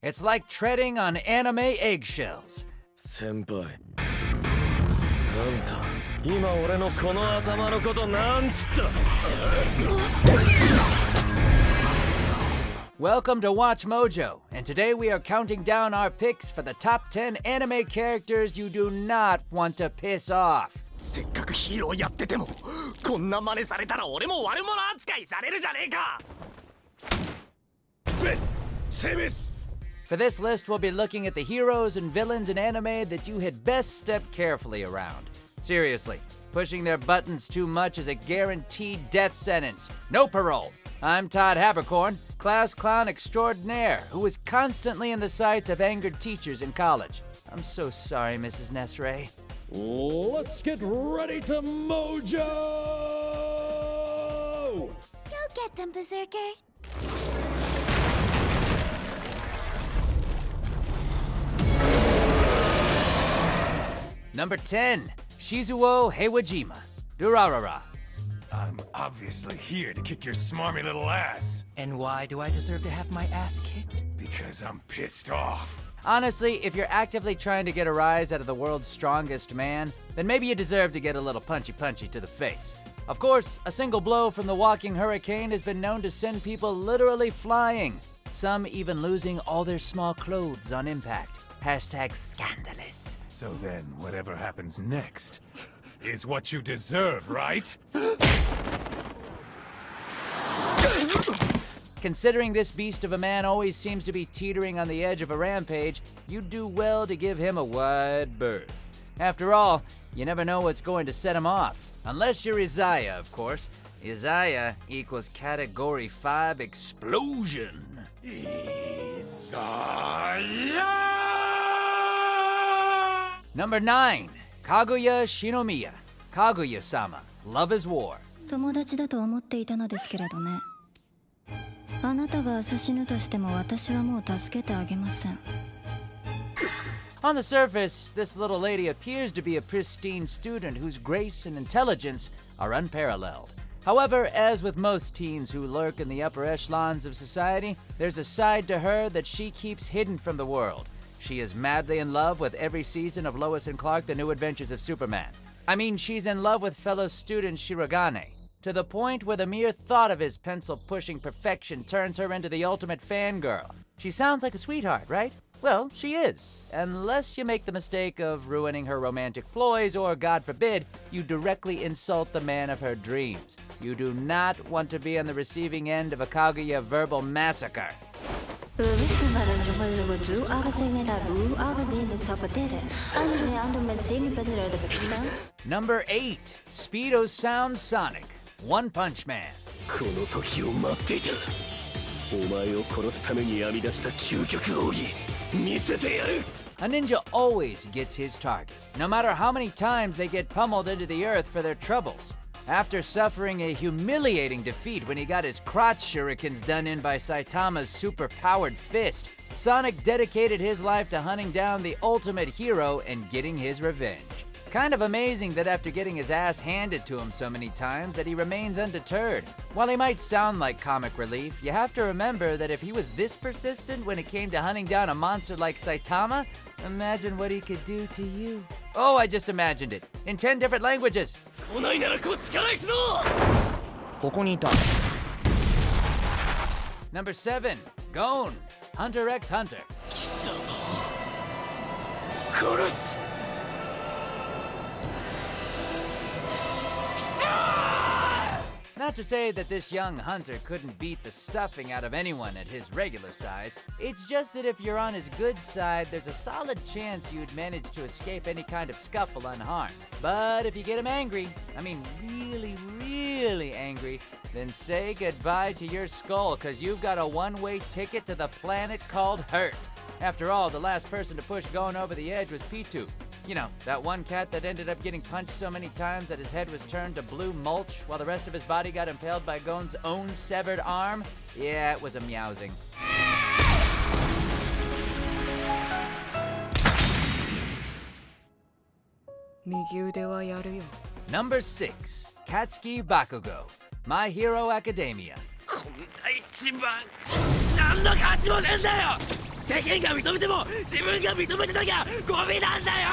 It's like treading on anime eggshells. 先輩。あんた、今俺のこの頭のことなんつった？ Welcome to WatchMojo, and today we are counting down our picks for the top 10 anime characters you do not want to piss off. せっかくヒーローやっててもこんな真似されたら俺も悪者扱いされるじゃねえか。セメス。 For this list, we'll be looking at the heroes and villains in anime that you had best step carefully around. Seriously, pushing their buttons too much is a guaranteed death sentence. No parole. I'm Todd Haberkorn, class clown extraordinaire, who was constantly in the sights of angered teachers in college. I'm so sorry, Mrs. Nesray. Let's get ready to mojo! Go get them, Berserker. Number 10, Shizuo Heiwajima, Durarara. I'm obviously here to kick your smarmy little ass. And why do I deserve to have my ass kicked? Because I'm pissed off. Honestly, if you're actively trying to get a rise out of the world's strongest man, then maybe you deserve to get a little punchy to the face. Of course, a single blow from the walking hurricane has been known to send people literally flying, some even losing all their small clothes on impact. Hashtag scandalous. So then, whatever happens next is what you deserve, right? Considering this beast of a man always seems to be teetering on the edge of a rampage, you'd do well to give him a wide berth. After all, you never know what's going to set him off. Unless you're Isaiah, of course. Isaiah equals Category 5 explosion. Number 9, Kaguya Shinomiya, Kaguya-Sama, Love is War. 友達だと思っていたのですけれどね。あなたが明日死ぬとしても私はもう助けてあげません。 On the surface, this little lady appears to be a pristine student whose grace and intelligence are unparalleled. However, as with most teens who lurk in the upper echelons of society, there's a side to her that she keeps hidden from the world. She is madly in love with every season of Lois and Clark: The New Adventures of Superman. I mean, she's in love with fellow student Shirogane, to the point where the mere thought of his pencil-pushing perfection turns her into the ultimate fangirl. She sounds like a sweetheart, right? Well, she is, unless you make the mistake of ruining her romantic ploys or, God forbid, you directly insult the man of her dreams. You do not want to be on the receiving end of a Kaguya verbal massacre. Number 8, Speedo'Sound Sonic, One Punch Man. この時を待っていた。お前を殺すために編み出した究極奥義見せてやる。 A ninja always gets his target, no matter how many times they get pummeled into the earth for their troubles. After suffering a humiliating defeat when he got his crotch shurikens done in by Saitama's super-powered fist, Sonic dedicated his life to hunting down the ultimate hero and getting his revenge. Kind of amazing that after getting his ass handed to him so many times that he remains undeterred. While he might sound like comic relief, you have to remember that if he was this persistent when it came to hunting down a monster like Saitama, imagine what he could do to you. Oh, I just imagined it. In 10 different languages. 来ないならこっちから行くぞ。ここにいた。Number 7, Gon, Hunter x Hunter. 貴様殺す。 Not to say that this young hunter couldn't beat the stuffing out of anyone at his regular size. It's just that if you're on his good side, there's a solid chance you'd manage to escape any kind of scuffle unharmed. But if you get him angry, I mean really angry, then say goodbye to your skull, cause you've got a one-way ticket to the planet called Hurt. After all, the last person to push Gon over the edge was Pitu. You know, that one cat that ended up getting punched so many times that his head was turned to blue mulch while the rest of his body got impaled by Gon's own severed arm? Yeah, it was a meowsing. Number 6, Katsuki Bakugo, My Hero Academia. こんな一番何の価値もねえんだよ。世間が認めても自分が認めてなきゃゴミなんだよ。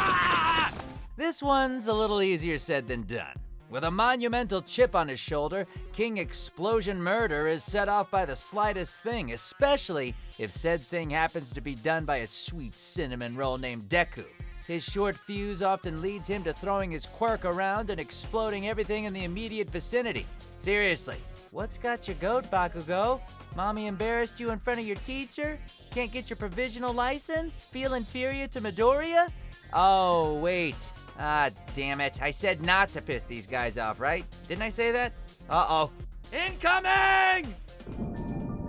This one's a little easier said than done. With a monumental chip on his shoulder, King Explosion Murder is set off by the slightest thing, especially if said thing happens to be done by a sweet cinnamon roll named Deku. His short fuse often leads him to throwing his quirk around and exploding everything in the immediate vicinity. Seriously, what's got your goat, Bakugo? Mommy embarrassed you in front of your teacher? Can't get your provisional license? Feel inferior to Midoriya? Oh, wait. Ah, damn it. I said not to piss these guys off, right? Didn't I say that? Uh-oh. Incoming!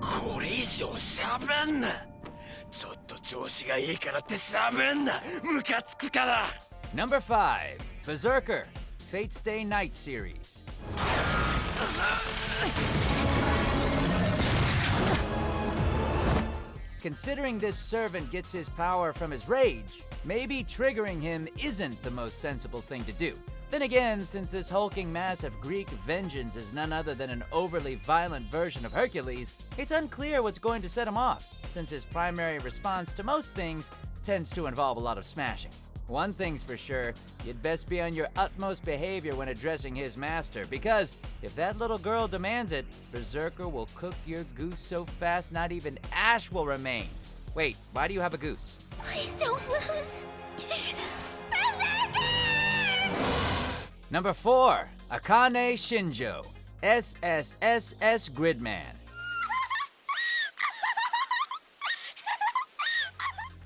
これ以上喋んな。ちょっと調子がいいからって喋んな。ムカつくから。Number 5, Berserker, Fate Stay Night Series. Considering this servant gets his power from his rage, maybe triggering him isn't the most sensible thing to do. Then again, since this hulking mass of Greek vengeance is none other than an overly violent version of Hercules, it's unclear what's going to set him off, since his primary response to most things tends to involve a lot of smashing. One thing's for sure, you'd best be on your utmost behavior when addressing his master, because if that little girl demands it, Berserker will cook your goose so fast not even ash will remain. Wait, why do you have a goose? Please don't lose. Berserker! Number 4, Akane Shinjou, SSSS.Gridman.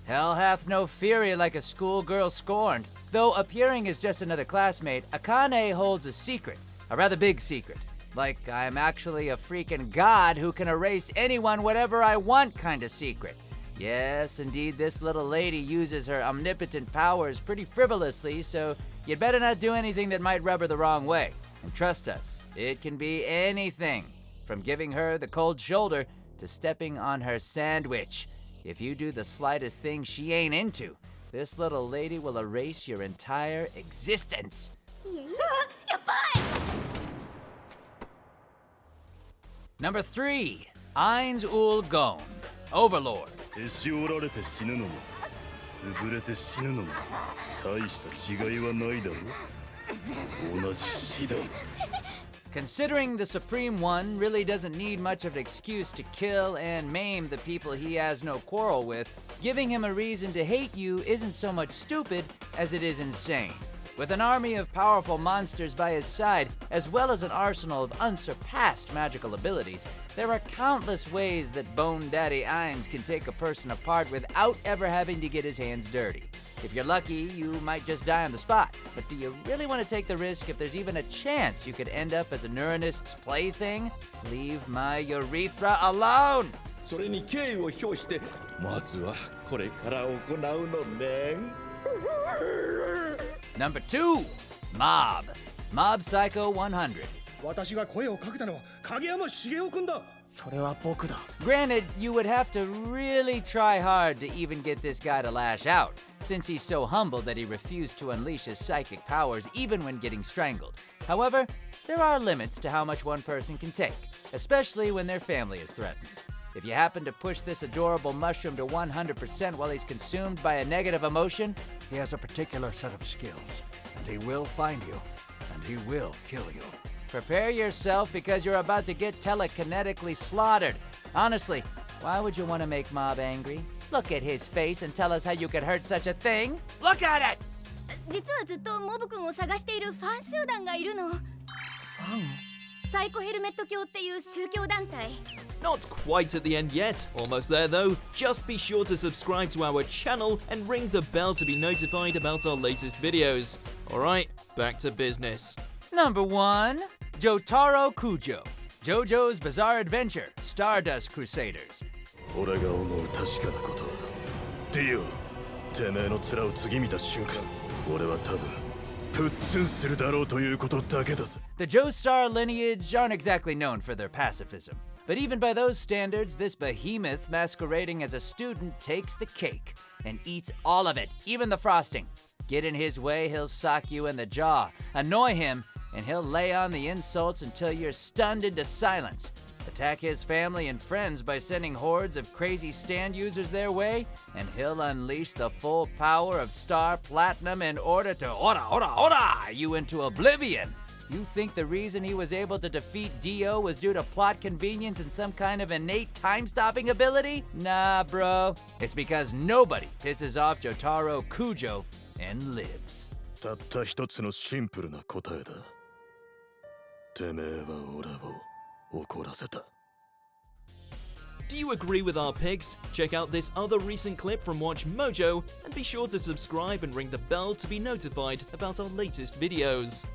Hell hath no fury like a schoolgirl scorned. Though appearing as just another classmate, Akane holds a secret, a rather big secret. Like I'm actually a freaking god who can erase anyone whatever I want kind of secret. Yes, indeed, this little lady uses her omnipotent powers pretty frivolously, so you'd better not do anything that might rub her the wrong way. And trust us, it can be anything, from giving her the cold shoulder to stepping on her sandwich. If you do the slightest thing she ain't into, this little lady will erase your entire existence. Number 3, Ainz Ooal Gown, Overlord. へし折られて死ぬのも潰れて死ぬのも大した違いはないだろ。同じ死だ。 Considering the Supreme One really doesn't need much of an excuse to kill and maim the people he has no quarrel with, giving him a reason to hate you isn't so much stupid as it is insane. With an army of powerful monsters by his side, as well as an arsenal of unsurpassed magical abilities, there are countless ways that Bone Daddy Ainz can take a person apart without ever having to get his hands dirty. If you're lucky, you might just die on the spot. But do you really want to take the risk if there's even a chance you could end up as a neuronist's plaything? Leave my urethra alone! それに敬意を表してまずはこれから行うのね。 Number 2, Mob Psycho 100. 私が声をかけたのは影山茂雄君だ。それは僕だ。 Granted, you would have to really try hard to even get this guy to lash out, since he's so humble that he refused to unleash his psychic powers even when getting strangled. However, there are limits to how much one person can take, especially when their family is threatened. If you happen to push this adorable mushroom to 100% while he's consumed by a negative emotion, he has a particular set of skills, and he will find you, and he will kill you. Prepare yourself because you're about to get telekinetically slaughtered. Honestly, why would you want to make Mob angry? Look at his face and tell us how you could hurt such a thing. Look at it! 実はずっとモブ君を探しているファン集団がいるの。サイコヘルメット教っていう宗教団体。 Not quite at the end yet. Almost there though. Just be sure to subscribe to our channel and ring the bell to be notified about our latest videos. Alright, back to business. Number 1, Jotaro Kujo, Jojo's Bizarre Adventure, Stardust Crusaders. 俺が思う確かなことはディオ、てめえの面を次見た瞬間俺は多分プッツンするだろうということだけだぜ。 The Joestar lineage aren't exactly known for their pacifism. But even by those standards, this behemoth masquerading as a student takes the cake and eats all of it, even the frosting. Get in his way, he'll sock you in the jaw. Annoy him, and he'll lay on the insults until you're stunned into silence. Attack his family and friends by sending hordes of crazy stand users their way, and he'll unleash the full power of Star Platinum in order to ora you into oblivion. You think the reason he was able to defeat Dio was due to plot convenience and some kind of innate time-stopping ability? Nah, bro. It's because nobody pisses off Jotaro Kujo and lives. たった一つのシンプルな答えだ。てめえは俺を怒らせた。Do you agree with our picks? Check out this other recent clip from WatchMojo and be sure to subscribe and ring the bell to be notified about our latest videos.